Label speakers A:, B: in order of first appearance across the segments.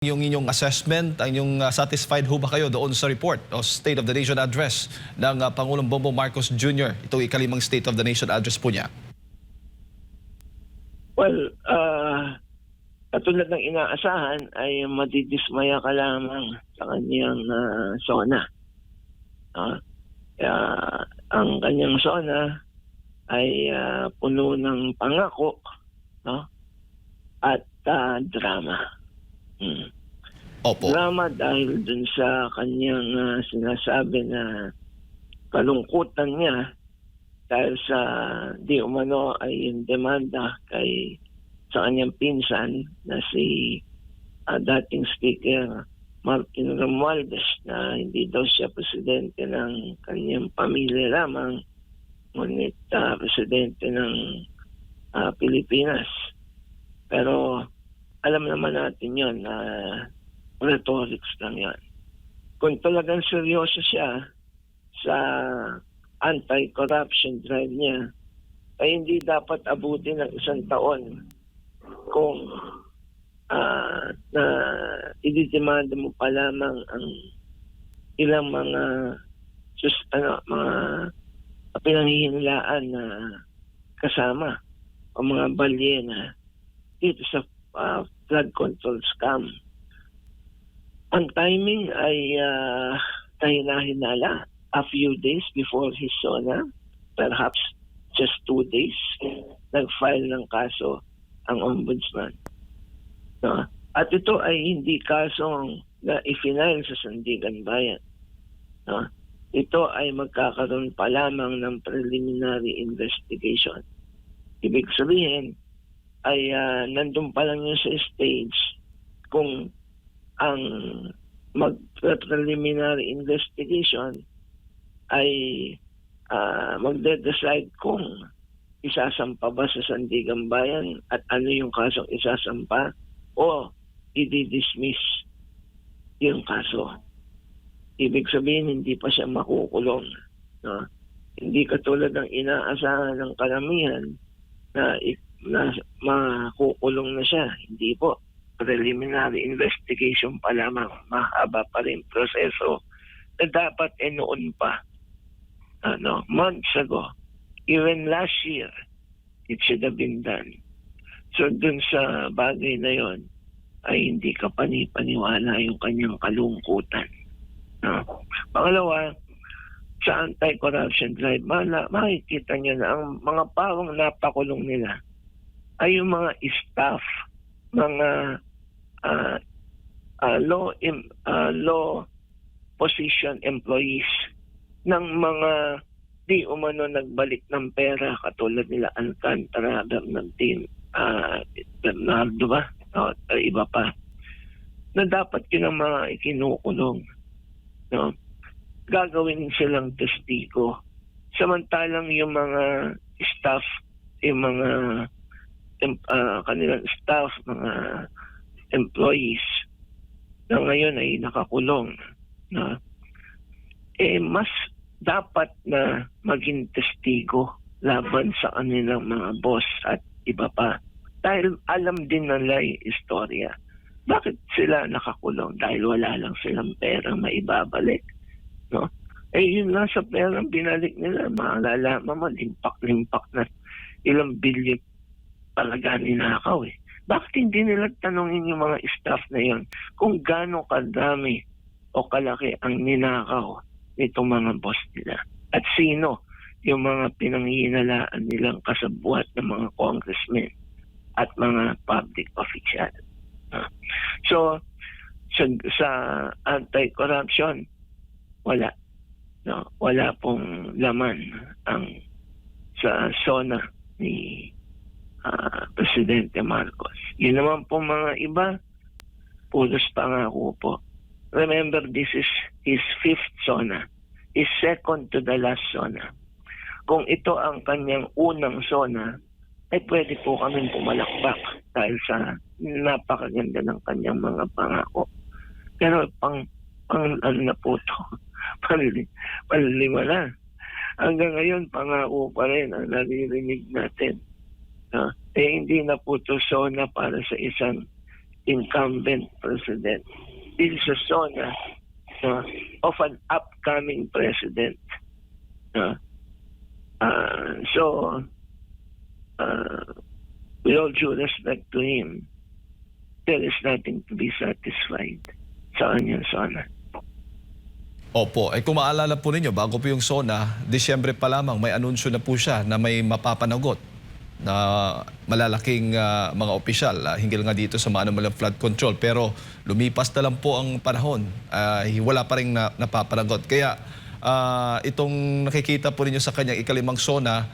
A: Yung inyong assessment, ang inyong satisfied ho ba kayo doon sa report o State of the Nation Address ng Pangulong Bongbong Marcos Jr.? Ito ikalimang State of the Nation Address po niya.
B: Well, katulad ng inaasahan ay madidismaya ka lamang sa kanyang SONA. Kaya ang kanyang SONA ay puno ng pangako, no? At drama.
A: Opo.
B: Drama dahil dun sa kanyang sinasabi na kalungkutan niya dahil sa di umano ay yung demanda sa kanyang pinsan na si dating Speaker Martin Romualdez na hindi daw siya presidente ng kanyang pamilya lamang, ngunit presidente ng Pilipinas. Pero alam naman natin yun na rhetorics lang yan. Kung talagang seryoso siya sa anti-corruption drive niya, ay hindi dapat abutin ng 1 taon kung na ididemanda mo pa lamang ang ilang mga pinanghihinalaan na kasama o mga balyena dito sa flood control scam. Ang timing ay kahinahinala. A few days before his SONA, perhaps just 2 days, nag-file ng kaso ang ombudsman. No? At ito ay hindi kasong na i-file sa Sandigan Bayan. No? Ito ay magkakaroon pa lamang ng preliminary investigation. Ibig sabihin ay nandun pa lang yun sa stage kung ang mag-preliminary investigation ay magde-decide kung isasampa ba sa Sandigan Bayan at ano yung kasong isasampa o i-dismiss yung kaso. Ibig sabihin, hindi pa siya makukulong. No? Hindi katulad ng inaasahan ng karamihan na makukulong na siya. Hindi po. Preliminary investigation pa lamang. Mahaba pa rin proseso na dapat noon pa. Months ago, even last year, it should have been done. So dun sa bagay na yon ay hindi ka panipaniwala yung kanyang kalungkutan. Pangalawa, sa anti-corruption drive, makikita niyo na ang mga pawang napakulong nila ay yung mga staff, mga low position employees ng mga di umano nagbalik ng pera katulad nila Alcantara, Bernardo ba? O iba pa. Na dapat yun ang mga ikinukulong. No? Gagawin silang testigo. Samantalang yung mga staff, yung mga kanilang staff, mga employees na ngayon ay nakakulong. No? Mas dapat na maging testigo laban sa kanilang mga boss at iba pa. Dahil alam din nila yung istorya. Bakit sila nakakulong? Dahil wala lang silang perang maibabalik. No? Yun lang sa perang binalik nila, malalaman mo, limpak-limpak na ilang bilyon talaga ninakaw eh. Bakit hindi nila tanongin yung mga staff na yun kung gaano kadami o kalaki ang ninakaw nitong mga boss nila? At sino yung mga pinanghihinalaan nilang kasabwat ng mga congressmen at mga public official? So, sa anti-corruption, wala. No, wala pong laman ang sa SONA ni Presidente Marcos. Yun naman po mga iba, pulos pangako po. Remember, this is his 5th SONA. His second to the last SONA. Kung ito ang kanyang unang SONA, ay pwede po kami pumalakpak dahil sa napakaganda ng kanyang mga pangako. Pero ano na po ito? Panliwala. Hanggang ngayon, pangako pa rin ang naririnig natin. Hindi na po ito SONA para sa isang incumbent president. This is a SONA of an upcoming president. So, with all due respect to him, there is nothing to be satisfied sa kanyang SONA.
A: Opo, kung maalala po ninyo, bago po yung SONA, Disyembre pa lamang may anunsyo na po siya na may mapapanagot na malalaking mga opisyal hinggil nga dito sa maanumalang flood control. Pero lumipas na lang po ang panahon, wala pa rin napapanagot. Kaya itong nakikita po ninyo sa kanyang ikalimang SONA,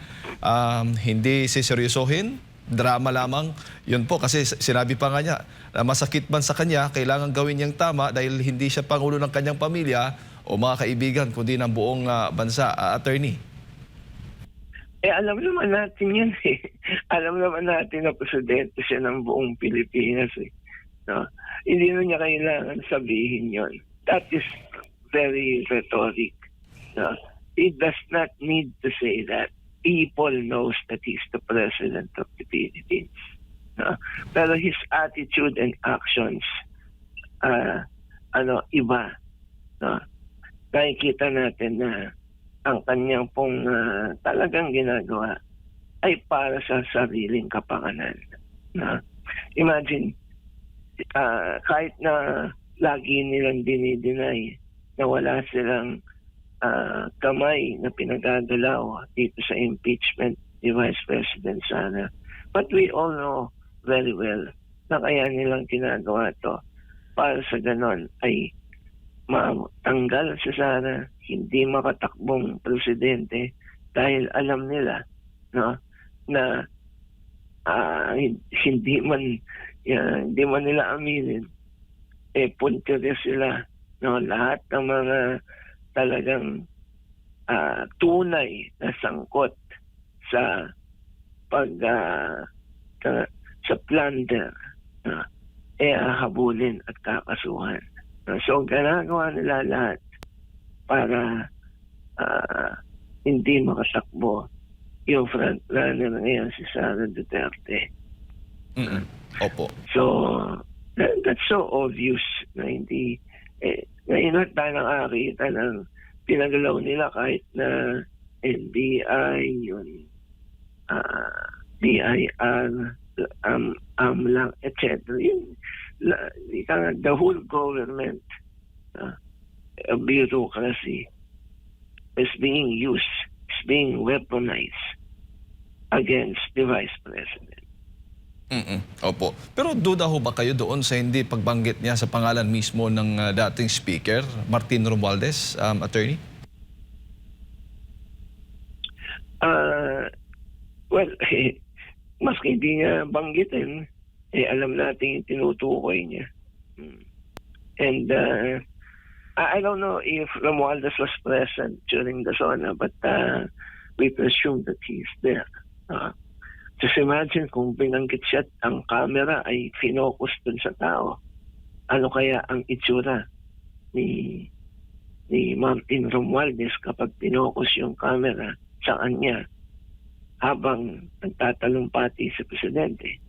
A: hindi siseryosohin, drama lamang. Yun po, kasi sinabi pa nga niya, masakit man sa kanya, kailangan gawin niyang tama dahil hindi siya pangulo ng kanyang pamilya o mga kaibigan, kundi ng buong bansa. Attorney.
B: Alam naman natin yan eh. Alam naman natin na presidente siya ng buong Pilipinas eh. No? Hindi na niya kailangan sabihin yon. That is very rhetoric. No? He does not need to say that. People knows that he's the president of the Philippines. No? Pero his attitude and actions, iba. No? Nakikita natin na ang kanyang pong talagang ginagawa ay para sa sariling kapakanan. Na, imagine, kahit na lagi nilang dinideny na wala silang kamay na pinagagalaw dito sa impeachment ni Vice President Sara. But we all know very well na kaya nilang ginagawa to para sa ganon ay matanggal si Sara, hindi makatakbong presidente dahil alam nila na hindi man nila aminin punteriya sila lahat ng mga talagang tunay na sangkot sa sa plunder habulin at kakasuhan. So, ginagawa nila lahat para hindi makatakbo yung frontrunner ngayon si Sara Duterte.
A: Opo.
B: So, that's so obvious na hindi, ngayon at tayo nakakita ng pinagalaw nila kahit na NBI, yun, BIR, AMLAC, etc. Yun, the whole government, bureaucracy is being used, is being weaponized against the Vice President.
A: Opo. Pero duda ho ba kayo doon sa hindi pagbanggit niya sa pangalan mismo ng dating Speaker, Martin Romualdez, Attorney?
B: Well, maski hindi niya banggitin, alam natin yung tinutukoy niya. And I don't know if Romualdez was present during the SONA, but we presume that he's there. Just imagine kung binanggit siya at ang camera ay finokus dun sa tao. Ano kaya ang itsura ni Martin Romualdez kapag pinokus yung camera sa kanya habang nagtatalumpati sa presidente?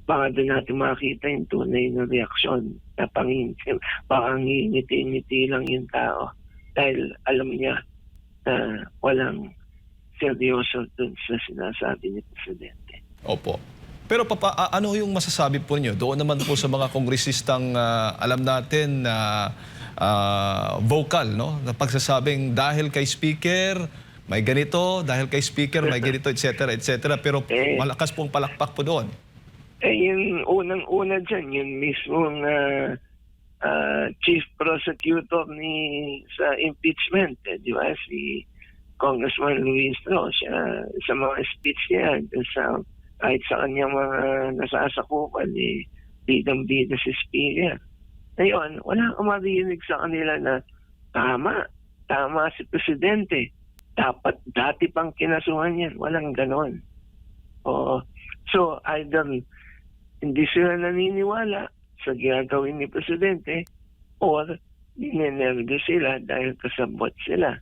B: Baka doon natin makita yung tunay na reaksyon na baka ngingiti-ngiti lang yung tao dahil alam niya na walang seryoso dun sa sinasabi ni Presidente.
A: Opo. Pero ano yung masasabi po niyo? Doon naman po sa mga kongresistang alam natin na vocal, no? Na pagsasabing dahil kay Speaker may ganito, dahil kay Speaker may ganito, etc. etc. Pero malakas pong palakpak po doon.
B: Yung unang-una dyan, yung mismong chief prosecutor sa impeachment, di ba? Si Congressman Luis Tro, siya sa mga speech niya, kahit sa kanyang mga nasasakupan, bidang-bida si Speaker. Ngayon, wala kang marinig sa kanila na tama si Presidente. Dapat dati pang kinasuhan yan. Walang ganon. So, either hindi sila naniniwala sa ginagawin ni Presidente or ninenervyo sila dahil kasabot sila.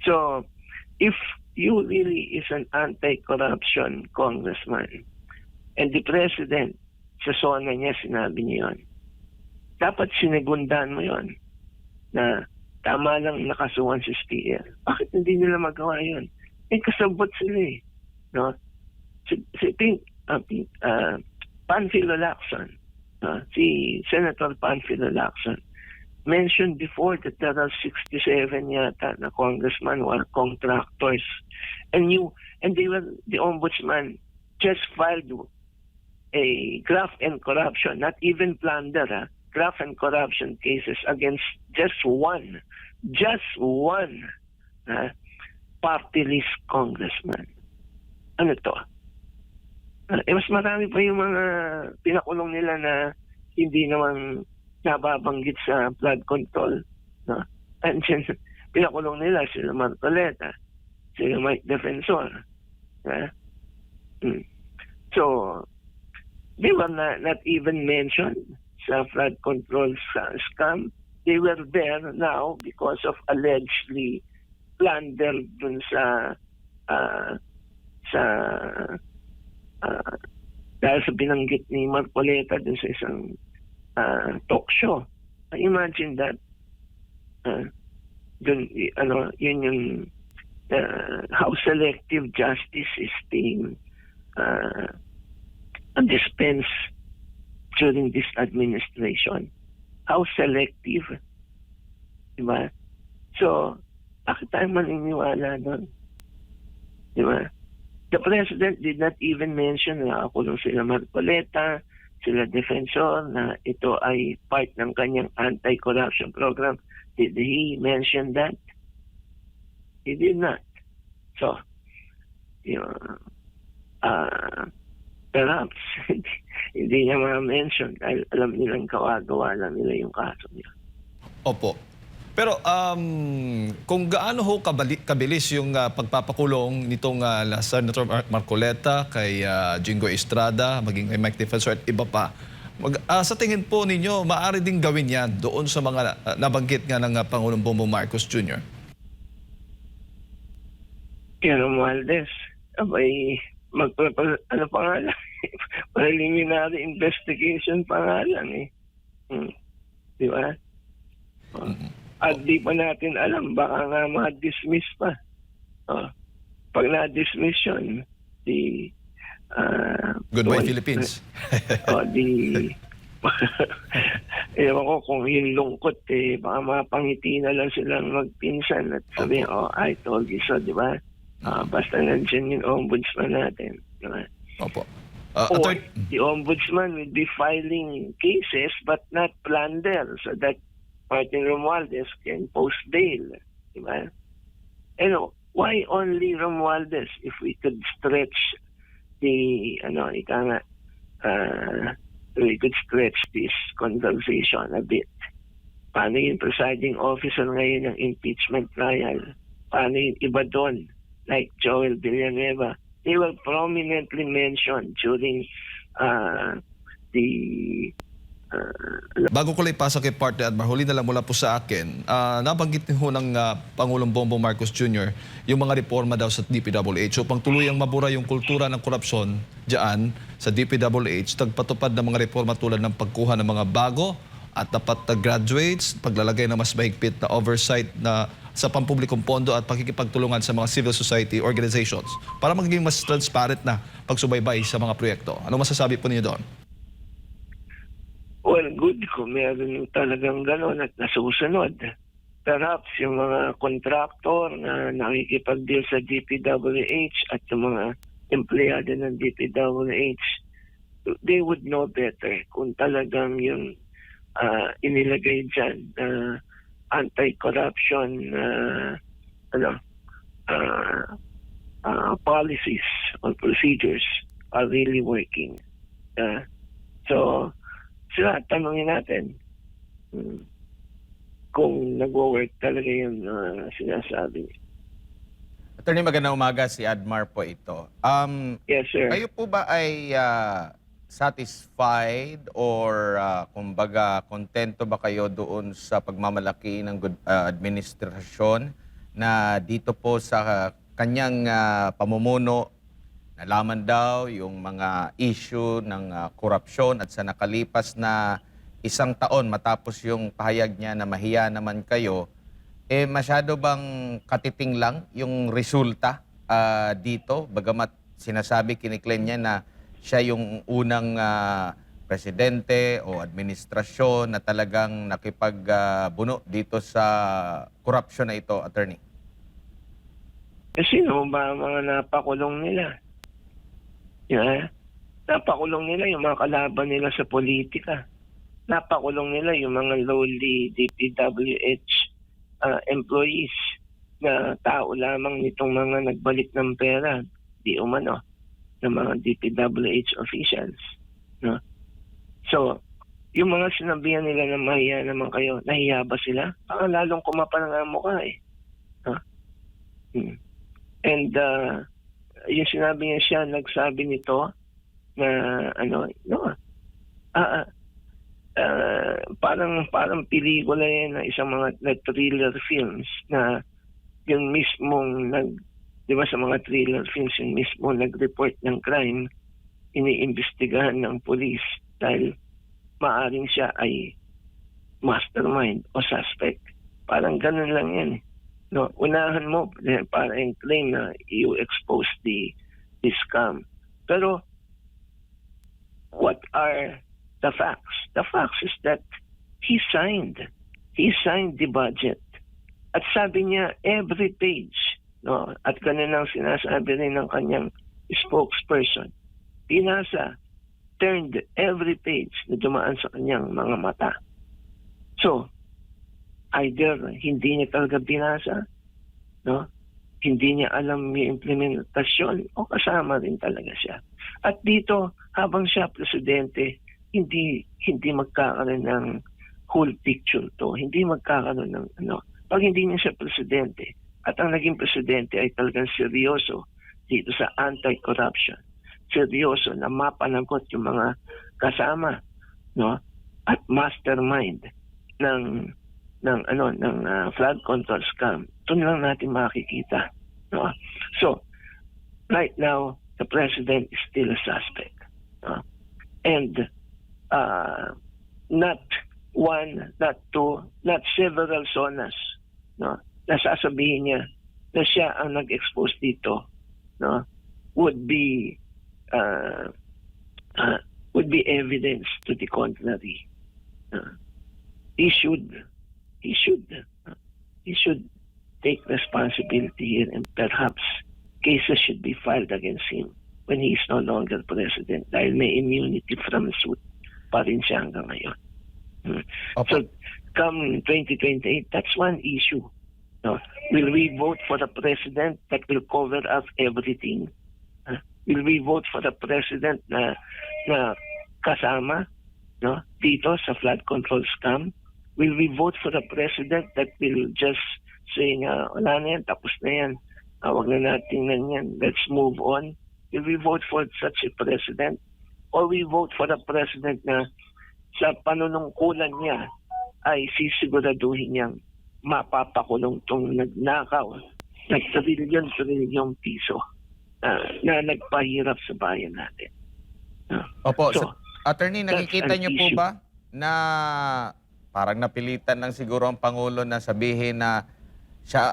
B: So, if you really is an anti-corruption congressman and the President sa SONA niya, sinabi niya yun. Dapat sinegundaan mo yun na tama lang nakasuhan si STL. Bakit hindi nila magawa yun? Kasabot sila eh. No? Panfilo Lacson, si Senator Panfilo Lacson, mentioned before that there are 67 yata na congressmen who are contractors. And the ombudsman just filed a graft and corruption, not even plunder, graft and corruption cases against just one party list congressman. Ano to? Mas marami pa yung mga pinakulong nila na hindi naman nababanggit sa flood control. No? And pinakulong nila sila Marcoleta, sila Mike Defensor. So, they were not even mentioned sa flood control scam. They were there now because of allegedly plunder dun dahil sa binanggit ni Marcoleta dun sa isang talk show. Imagine that. Yun yung how selective justice is being dispensed during this administration. How selective. Diba? So, bakit tayo maniniwala doon? Diba? The President did not even mention na nakakulong sila Marcoleta, sila Defensor, na ito ay part ng kanyang anti-corruption program. Did he mention that? He did not. So, perhaps hindi niya ma-mention dahil alam nilang kawagawa lang nila yung kaso niya.
A: Opo. Pero kung gaano ho kabilis yung pagpapakulong nitong Senator Marcoleta, kay Jingo Estrada, maging kay Mike Defensor at iba pa, sa tingin po ninyo, maaari ding gawin yan doon sa mga nabanggit nga ng Pangulong Bongbong Marcos Jr.?
B: Kaya Romualdez, abay, ano pa nga lang, preliminary investigation pa nga lang eh. Di ba? At di pa natin alam, baka nga ma-dismiss pa. Pag na-dismiss yun,
A: Goodbye Philippines.
B: Ewan ko kung yung lungkot baka mapangiti na lang silang magpinsan at sabihin, I told you so, di ba? Basta nandiyan yung ombudsman natin. Di ba?
A: Opo.
B: Or the ombudsman will be filing cases but not plunder so that Martin Romualdez can post bail. Diba? Why only Romualdez? If we could stretch we could stretch this conversation a bit. Paano yung presiding officer ngayon ng impeachment trial? Paano yung iba doon? Like Joel Villanueva. They were prominently mentioned during
A: Bago ko lang ipasa kay Partner Admar, huli na lang mula po sa akin, nabanggit ho ng Pangulong Bongbong Marcos Jr. yung mga reforma daw sa DPWH upang tuluyang mabura yung kultura ng korupsyon diyan sa DPWH, tagpatupad ng mga reforma tulad ng pagkuha ng mga bago at dapat na graduates, paglalagay ng mas mahigpit na oversight na sa pampublikong pondo at pakikipagtulungan sa mga civil society organizations para maging mas transparent na pagsubaybay sa mga proyekto. Ano masasabi po niyo doon?
B: Well, good kung meron talagang gano'n at nasusunod. Perhaps yung mga kontraktor na nakikipag-deal sa DPWH at yung mga empleyado ng DPWH, they would know better kung talagang yung inilagay dyan na anti-corruption policies or procedures are really working. So, sila, tanongin natin kung nag-work talaga yung sinasabi.
C: Attorney, magandang umaga, si Admar po ito.
B: Yes, sir.
C: Kayo po ba ay satisfied or kumbaga kontento ba kayo doon sa pagmamalaki ng good administrasyon na dito po sa kanyang pamumuno na nalaman daw yung mga issue ng korupsyon at sa nakalipas na 1 taon matapos yung pahayag niya na mahiya naman kayo, masyado bang katiting lang yung resulta dito? Bagamat sinasabi, kiniklaim niya na siya yung unang presidente o administrasyon na talagang nakipagbuno dito sa korupsyon na ito, attorney.
B: Sino ba ang mga napakulong nila? Yeah. Napakulong nila yung mga kalaban nila sa politika. Napakulong nila yung mga lowly DPWH employees na tao lamang nitong mga nagbalik ng pera, di umano, ng mga DPWH officials. No? So, yung mga sinabihan nila na mahiya naman kayo, nahiya ba sila? Parang lalong kumapal nga mukha eh. Huh? And yung sinabi niya siya, nagsabi nito na parang pelikula yan na isang mga thriller films na yung mismong di ba sa mga thriller films yung mismong nag-report ng crime, iniimbestigahan ng police dahil maaring siya ay mastermind o suspect. Parang ganun lang yan. No, unahan mo para yung claim na you expose the scam. Pero what are the facts? The facts is that he signed the budget. At sabi niya every page, no, at ganun ang sinasabi rin ng kanyang spokesperson, pinasa, turned every page na dumaan sa kanyang mga mata. So, either hindi niya talaga binasa, no? Hindi niya alam yung implementasyon o kasama rin talaga siya. At dito, habang siya presidente, hindi magkakaroon ng whole picture to. Hindi magkakaroon ng Pag hindi niya siya presidente, at ang naging presidente ay talagang seryoso dito sa anti-corruption. Seryoso na mapanagot yung mga kasama, no? At mastermind ng flood control scam. Ito lang natin makikita. No? So, right now, the president is still a suspect. No? And not one, not two, not several zonas. No? Nasasabihin niya na siya ang nag-expose dito. No? Would be evidence to the contrary. He should take responsibility here, and perhaps cases should be filed against him when he is no longer president dahil may immunity from suit pa rin siya hanggang ngayon. So, come 2028, that's one issue. No? Will we vote for a president that will cover up everything? Will we vote for a president na kasama, no, dito sa flood control scam? Will we vote for a president that will just say nga, wala na yan, tapos na yan, wag na natin na yan, let's move on? Will we vote for such a president? Or we vote for a president na sa panunungkulan niya ay sisiguraduhin niyang mapapakulong tong nagnakaw ng trilyon piso na nagpahirap sa bayan natin.
C: Opo,
B: So,
C: attorney, nakikita
B: an
C: niyo po
B: issue.
C: ba na parang napilitan lang siguro ang Pangulo na sabihin na siya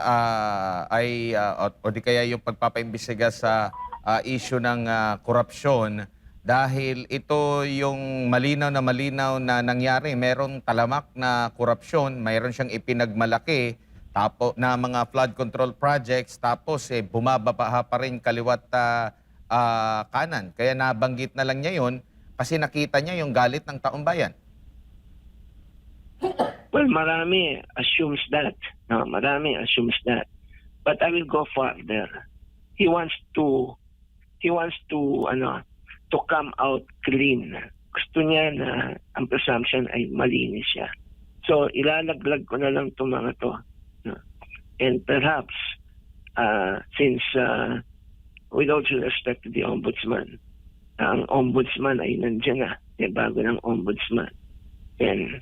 C: o di kaya yung pagpapaimbestiga sa issue ng korupsyon dahil ito yung malinaw na nangyari. Merong talamak na korupsyon, mayroon siyang ipinagmalaki na mga flood control projects, tapos bumaba pa rin kaliwat kanan. Kaya nabanggit na lang niya yun kasi nakita niya yung galit ng taong bayan.
B: Well, marami assumes that. No, marami assumes that. But I will go further. He wants to come out clean. Gusto niya na ang presumption ay malinis siya. So, ilalaglag ko na lang itong mga to. No? And perhaps, since with all due respect to the ombudsman, ang ombudsman ay nandiyan na, bago ng ombudsman, then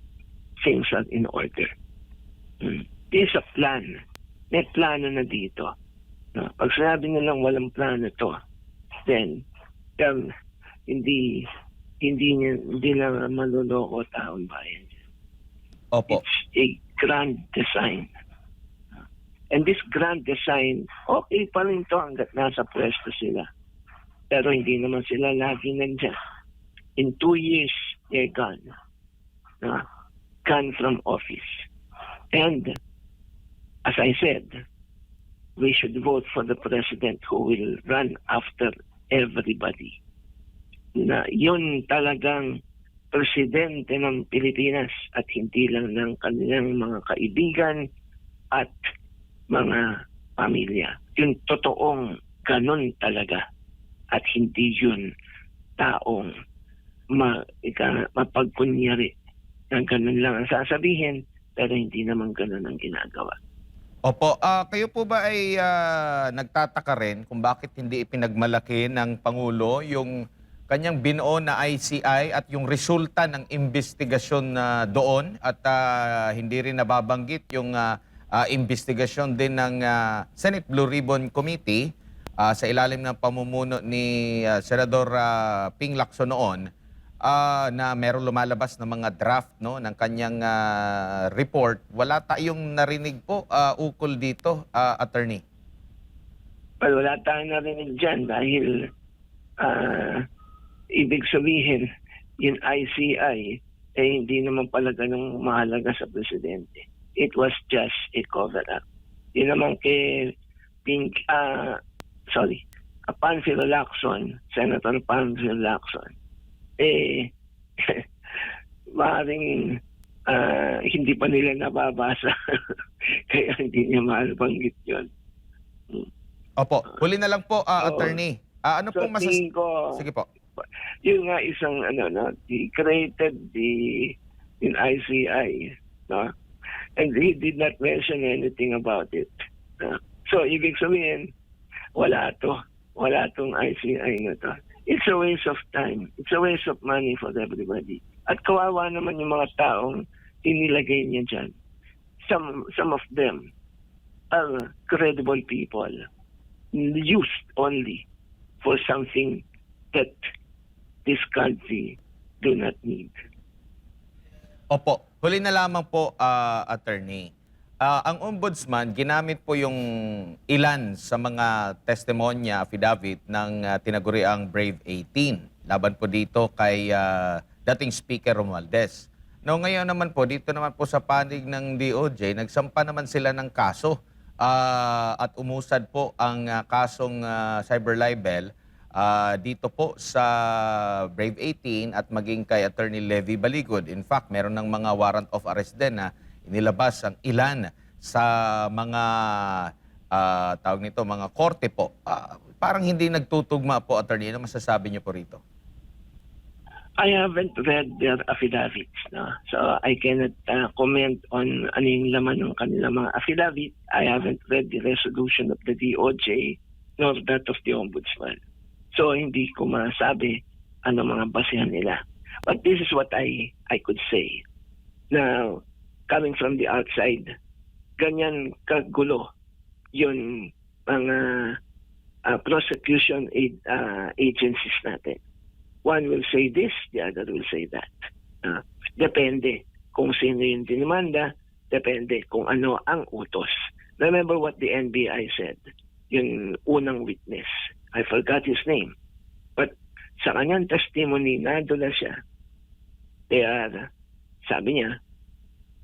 B: things are in order. There's a plan. May plano na dito. No? Pag sinabi nilang walang plano to, then hindi lang manloloko taong bayan.
C: Opo.
B: It's a grand design. And this grand design, okay pa rin to hanggat nasa pwesto sila. Pero hindi naman sila lagi nandyan. In 2 years, they're gone. Gone from office. And, as I said, we should vote for the president who will run after everybody. Na yun talagang presidente ng Pilipinas at hindi lang ng kanilang mga kaibigan at mga pamilya. Yung totoong ganun talaga at hindi yun taong mapagkunyari na ganun lang ang sasabihin pero hindi naman ganun ang ginagawa.
C: Opo, kayo po ba ay nagtataka rin kung bakit hindi ipinagmalaki ng Pangulo yung kanyang binuo na ICI at yung resulta ng investigasyon doon at hindi rin nababanggit yung investigasyon din ng Senate Blue Ribbon Committee sa ilalim ng pamumuno ni Senador Ping Lacson noon na meron lumalabas na mga draft no ng kanyang report. Wala tayong narinig po ukol dito, attorney.
B: Well, wala tayong narinig dyan dahil ibig sabihin yung ICI hindi naman pala ganun mahalaga sa presidente. It was just a cover-up. Yun naman kay Panfilo Lacson, Senator Panfilo Lacson, maaaring hindi pa nila nababasa kaya hindi niya mabanggit yun.
C: Opo, huli na lang po, attorney. Ano
B: So,
C: pong
B: tingin ko,
C: Sige po.
B: yun nga isang he created in ICI, no? And he did not mention anything about it. So, ibig sabihin, wala tong ICI na to. It's a waste of time. It's a waste of money for everybody. At kawawa naman yung mga taong inilagay niya dyan. Some of them are credible people used only for something that this country do not need.
C: Opo, huli na lamang po, attorney. Ang ombudsman, ginamit po yung ilan sa mga testimonya, affidavit ng tinaguriang Brave 18. Laban po dito kay dating Speaker Romualdez. No, ngayon naman po, dito naman po sa panig ng DOJ, nagsampa naman sila ng kaso at umusad po ang kasong cyber libel dito po sa Brave 18 at maging kay Attorney Levy Baligod. In fact, meron ng mga warrant of arrest din na inilabas ang ilan sa mga tawag nito, mga korte po. Parang hindi nagtutugma po, attorney. Ano masasabi niyo po rito?
B: I haven't read their affidavits, no? So I cannot comment on ano yung laman ng kanilang mga affidavit. I haven't read the resolution of the DOJ nor that of the Ombudsman. So hindi ko masabi ano mga basehan nila. But this is what I could say. Now, coming from the outside, ganyan kagulo yung mga prosecution agencies natin. One will say this, the other will say that. Depende kung sino yung dinimanda, depende kung ano ang utos. Remember what the NBI said, yung unang witness. I forgot his name. But sa kanyang testimony, nadula siya. They are, sabi niya,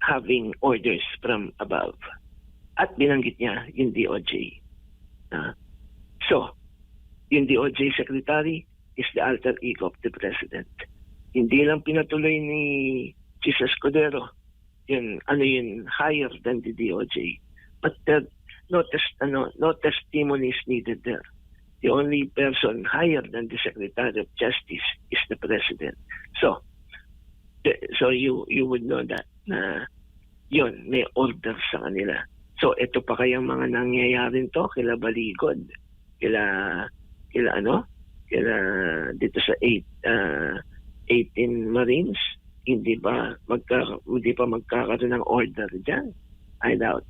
B: having orders from above. At binanggit niya yung DOJ. So, yung DOJ secretary is the alter ego of the president. Hindi lang pinatuloy ni Jesus Escudero yun higher than the DOJ. But no testimony is needed there. The only person higher than the Secretary of Justice is the president. So you would know that na yun, may order sa kanila. So ito pa kayang mga nangyayari to kila Baligod, kila dito sa 18 Marines, hindi pa magkakaroon ng order diyan. I doubt.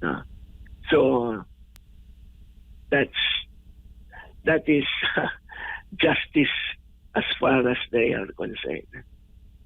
B: No. So that's that is justice as far as they are concerned.